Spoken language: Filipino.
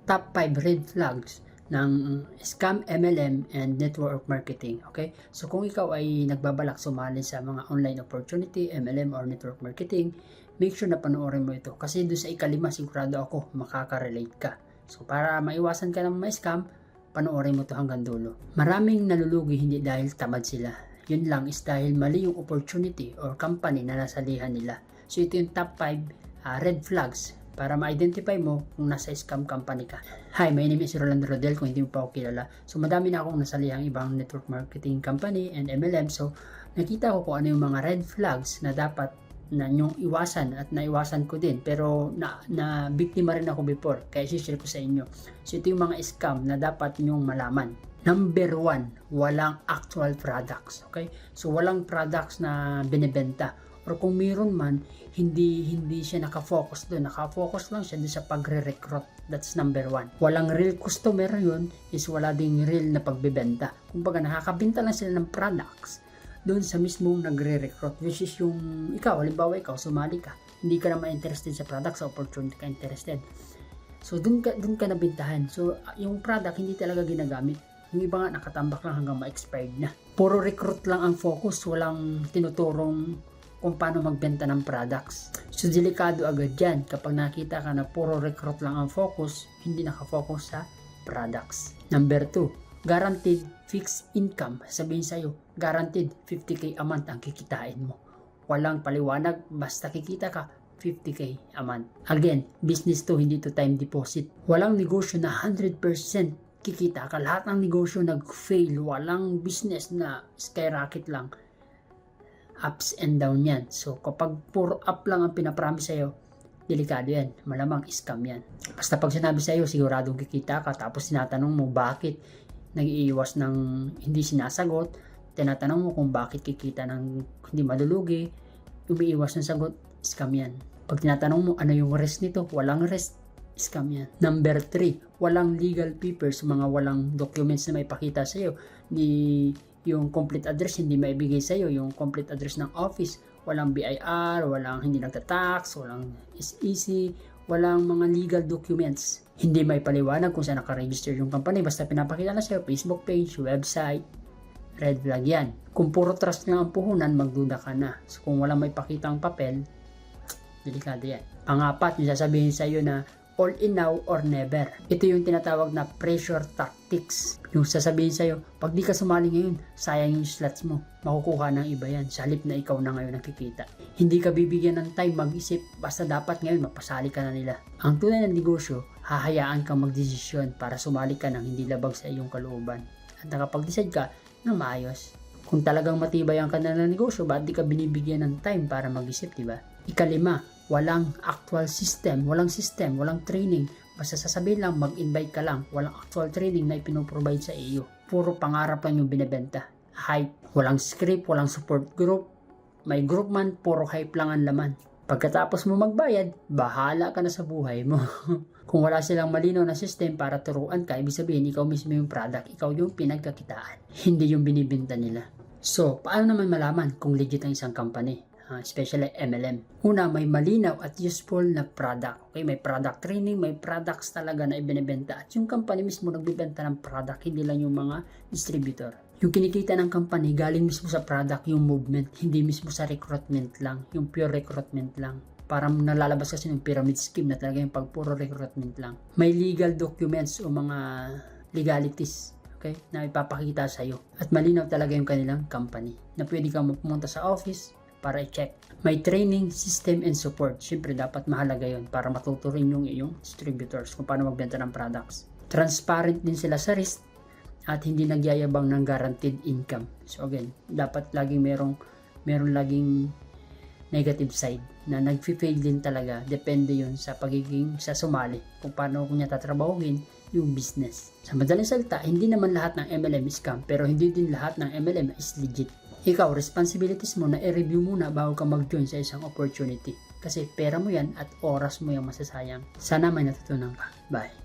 top 5 red flags ng scam, MLM, and network marketing. Okay? So kung ikaw ay nagbabalak sumali sa mga online opportunity, MLM or network marketing, make sure na panoorin mo ito. Kasi doon sa ikalima, sigurado ako makaka-relate ka. So para maiwasan ka ng ma-scam, panoorin mo ito hanggang dulo. Maraming nalulugi hindi dahil tamad sila. Yun lang is dahil mali yung opportunity or company na nasalihan nila. So ito yung top 5 red flags para ma-identify mo kung nasa scam company ka. Hi, my name is Rolando Rodel, kung hindi mo pa ako kilala. So madami na akong nasalihang ibang network marketing company and MLM. So nakita ko kung ano yung mga red flags na dapat na nyong iwasan at naiwasan ko din. Pero na biktima rin ako before, kaya share ko sa inyo. So ito yung mga scam na dapat nyong malaman. Number 1, walang actual products. Okay? So walang products na binebenta. Or kung mayroon man, hindi siya nakafocus doon. Nakafocus lang siya doon sa pagre-recruit. That's number 1. Walang real customer yun, is wala ding real na pagbebenta. Kumbaga nakakabenta lang sila ng products doon sa mismong nagre-recruit. Which is yung ikaw, halimbawa ikaw, sumali ka. Hindi ka naman interested sa products, sa opportunity ka interested. So doon ka nabintahan. So yung product hindi talaga ginagamit. Yung iba nga nakatambak lang hanggang ma-expired na. Puro recruit lang ang focus, walang tinuturong kung paano magbenta ng products. So delikado agad yan kapag nakita ka na puro recruit lang ang focus, hindi nakafocus sa products. Number 2, guaranteed fixed income. Sabihin sa'yo, guaranteed 50k a month ang kikitain mo. Walang paliwanag, basta kikita ka 50k a month. Again, business to, hindi to time deposit. Walang negosyo na 100% kikita ka. Lahat ng negosyo nag-fail. Walang business na skyrocket lang. Ups and down yan. So kapag puro up lang ang pinapromise sa'yo, delikado yan. Malamang scam yan. Basta pag sinabi sa'yo, siguradong kikita ka, tapos tinatanong mo bakit nag-iiwas ng hindi sinasagot, tinatanong mo kung bakit kikita ng hindi malulugi, umiiwas ng sagot, scam yan. Pag tinatanong mo ano yung rest nito, walang rest, scam yan. Number 3, walang legal papers, mga walang documents na may pakita sa'yo. Yung complete address hindi maibigay sa'yo, yung complete address ng office, walang BIR, walang hindi nagtatax, walang SEC, walang mga legal documents. Hindi may paliwanag kung saan nakaregister yung company, basta pinapakita na sa'yo, Facebook page, website, red flag yan. Kung puro trust lang ang puhunan, magduda ka na. So kung walang may pakitang papel, delikado yan. Pang-apat, yung sasabihin sa'yo na all in now or never. Ito yung tinatawag na pressure tactics. Yung sasabihin sa'yo, pag di ka sumali ngayon, sayang yung slots mo. Makukuha ng iba yan. Sa halip na ikaw na ngayon nakikita. Hindi ka bibigyan ng time mag-isip. Basta dapat ngayon mapasali ka na nila. Ang tunay na negosyo, hahayaan kang magdesisyon para sumali ka ng hindi labag sa iyong kalooban. At nakapag-decide ka na maayos. Kung talagang matibay ang kanila na negosyo, ba't di ka binibigyan ng time para mag-isip, diba? Ikalima, walang actual system, walang training. Basta sasabihin lang, mag-invite ka lang. Walang actual training na ipinoprovide sa iyo. Puro pangarap lang yung binibenta. Hype. Walang script, walang support group. May group man, puro hype lang ang laman. Pagkatapos mo magbayad, bahala ka na sa buhay mo. Kung wala silang malinaw na system para turuan ka, ibig sabihin, ikaw mismo yung product, ikaw yung pinagkakitaan. Hindi yung binibenta nila. So, paano naman malaman kung legit ang isang company? Especially MLM. Una, may malinaw at useful na product. Okay, may product training, may products talaga na ibinebenta. At yung company mismo nagbibenta ng product, hindi lang yung mga distributor. Yung kinikita ng company, galing mismo sa product yung movement, hindi mismo sa recruitment lang, yung pure recruitment lang. Parang nalalabas kasi ng pyramid scheme na talaga yung pagpuro recruitment lang. May legal documents o mga legalities, okay, na ipapakita sa'yo. At malinaw talaga yung kanilang company na pwede kang pumunta sa office para i-check. May training, system, and support. Siyempre, dapat mahalaga yon para matuturin yung iyong distributors kung paano magbenta ng products. Transparent din sila sa risk at hindi nagyayabang ng guaranteed income. So again, dapat laging merong laging negative side na nag-fail din talaga. Depende yun sa pagiging sa sumali kung paano niya tatrabahuhin yung business. Sa madaling salita, hindi naman lahat ng MLM is scam, pero hindi din lahat ng MLM is legit. Ikaw, responsibilities mo na i-review muna bago ka mag-join sa isang opportunity. Kasi pera mo yan at oras mo yung masasayang. Sana may natutunan ka. Bye!